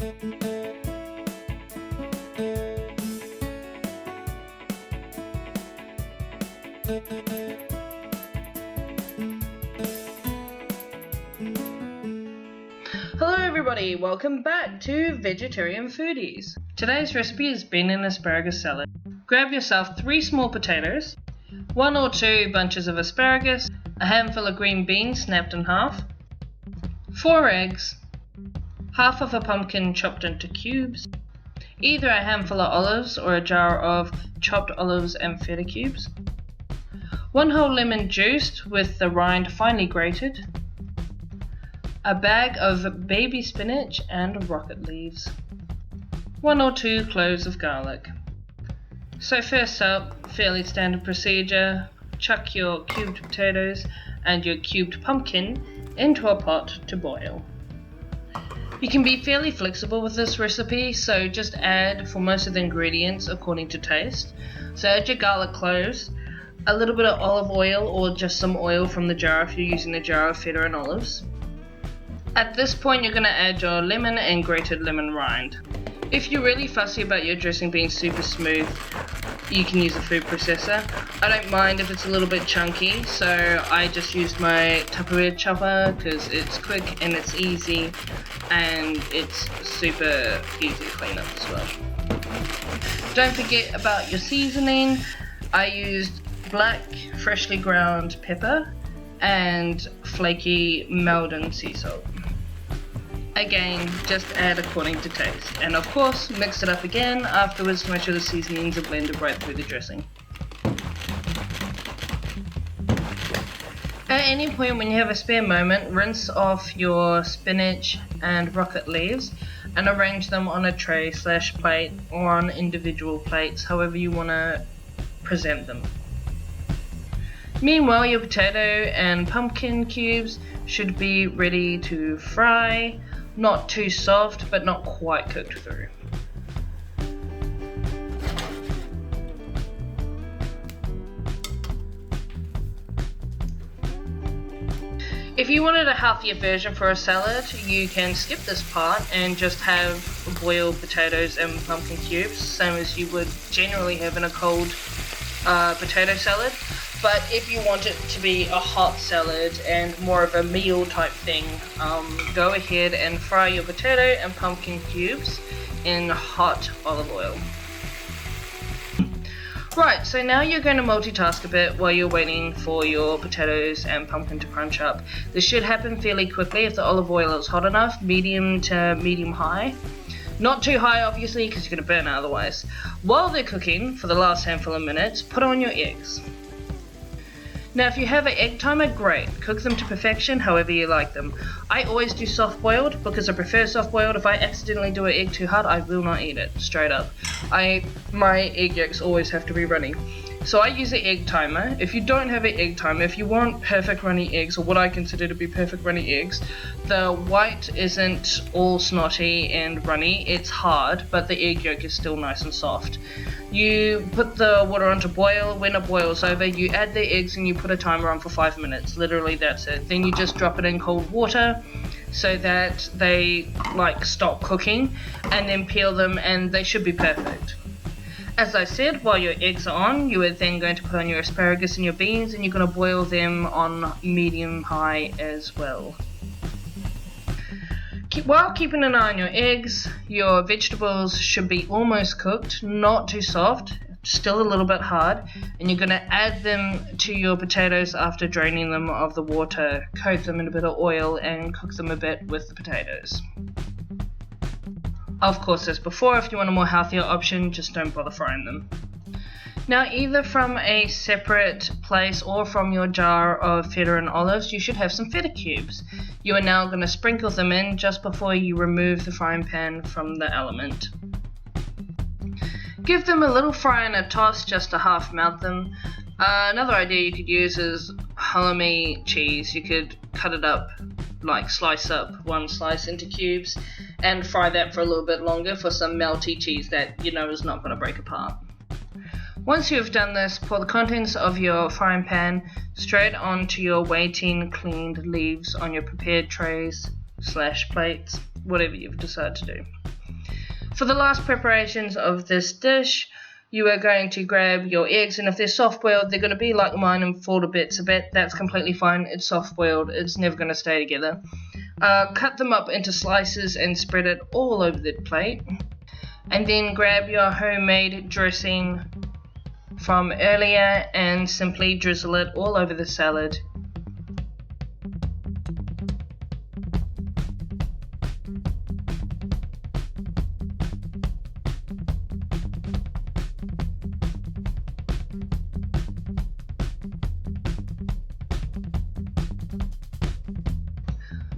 Hello everybody, welcome back to Vegetarian Foodies. Today's recipe is bean and asparagus salad. Grab yourself 3 small potatoes, 1 or 2 bunches of asparagus, a handful of green beans snapped in half, 4 eggs, half of a pumpkin chopped into cubes, either a handful of olives or a jar of chopped olives and feta cubes, 1 whole lemon juiced with the rind finely grated, a bag of baby spinach and rocket leaves, 1 or 2 cloves of garlic. So first up, fairly standard procedure, chuck your cubed potatoes and your cubed pumpkin into a pot to boil. You can be fairly flexible with this recipe, so just add for most of the ingredients according to taste. So add your garlic cloves, a little bit of olive oil or just some oil from the jar if you're using a jar of feta and olives. At this point you're going to add your lemon and grated lemon rind. If you're really fussy about your dressing being super smooth, you can use a food processor. I don't mind if it's a little bit chunky, so I just used my Tupperware chopper because it's quick and it's easy and it's super easy to clean up as well. Don't forget about your seasoning. I used black freshly ground pepper and flaky Maldon sea salt. Again, just add according to taste, and of course mix it up again afterwards to make sure the seasonings are blended right through the dressing. At any point when you have a spare moment, rinse off your spinach and rocket leaves and arrange them on a tray / plate or on individual plates, however you want to present them. Meanwhile, your potato and pumpkin cubes should be ready to fry. Not too soft, but not quite cooked through. If you wanted a healthier version for a salad, you can skip this part and just have boiled potatoes and pumpkin cubes, same as you would generally have in a cold potato salad. But if you want it to be a hot salad and more of a meal type thing, go ahead and fry your potato and pumpkin cubes in hot olive oil. Right, so now you're going to multitask a bit while you're waiting for your potatoes and pumpkin to crunch up. This should happen fairly quickly if the olive oil is hot enough, medium to medium high. Not too high obviously because you're going to burn otherwise. While they're cooking, for the last handful of minutes, put on your eggs. Now if you have an egg timer, great. Cook them to perfection however you like them. I always do soft boiled because I prefer soft boiled. If I accidentally do an egg too hard, I will not eat it, straight up. My egg yolks always have to be runny. So I use an egg timer. If you don't have an egg timer, if you want perfect runny eggs, or what I consider to be perfect runny eggs, the white isn't all snotty and runny, it's hard, but the egg yolk is still nice and soft. You put the water on to boil. When it boils over, you add the eggs and you put a timer on for 5 minutes. Literally that's it. Then you just drop it in cold water so that they stop cooking, and then peel them and they should be perfect. As I said, while your eggs are on, you are then going to put on your asparagus and your beans, and you're going to boil them on medium-high as well. While keeping an eye on your eggs, your vegetables should be almost cooked, not too soft, still a little bit hard, and you're going to add them to your potatoes after draining them of the water, coat them in a bit of oil, and cook them a bit with the potatoes. Of course, as before, if you want a more healthier option, just don't bother frying them. Now, either from a separate place or from your jar of feta and olives, you should have some feta cubes. You are now going to sprinkle them in just before you remove the frying pan from the element. Give them a little fry and a toss just to half melt them. Another idea you could use is Haulloumi cheese. You could cut it up, slice up one slice into cubes and fry that for a little bit longer for some melty cheese that you know is not going to break apart. Once you have done this, pour the contents of your frying pan straight onto your waiting cleaned leaves on your prepared trays / plates, whatever you've decided to do. For the last preparations of this dish, you are going to grab your eggs, and if they're soft-boiled, they're going to be like mine and fall to bits a bit. That's completely fine. It's soft-boiled. It's never going to stay together. Cut them up into slices and spread it all over the plate. And then grab your homemade dressing from earlier and simply drizzle it all over the salad.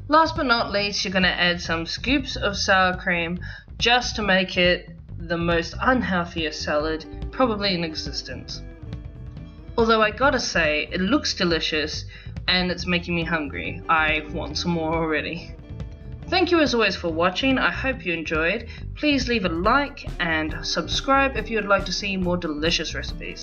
Last but not least, you're going to add some scoops of sour cream just to make it the most unhealthiest salad probably in existence. Although I gotta say, it looks delicious and it's making me hungry. I want some more already. Thank you as always for watching. I hope you enjoyed. Please leave a like and subscribe if you would like to see more delicious recipes.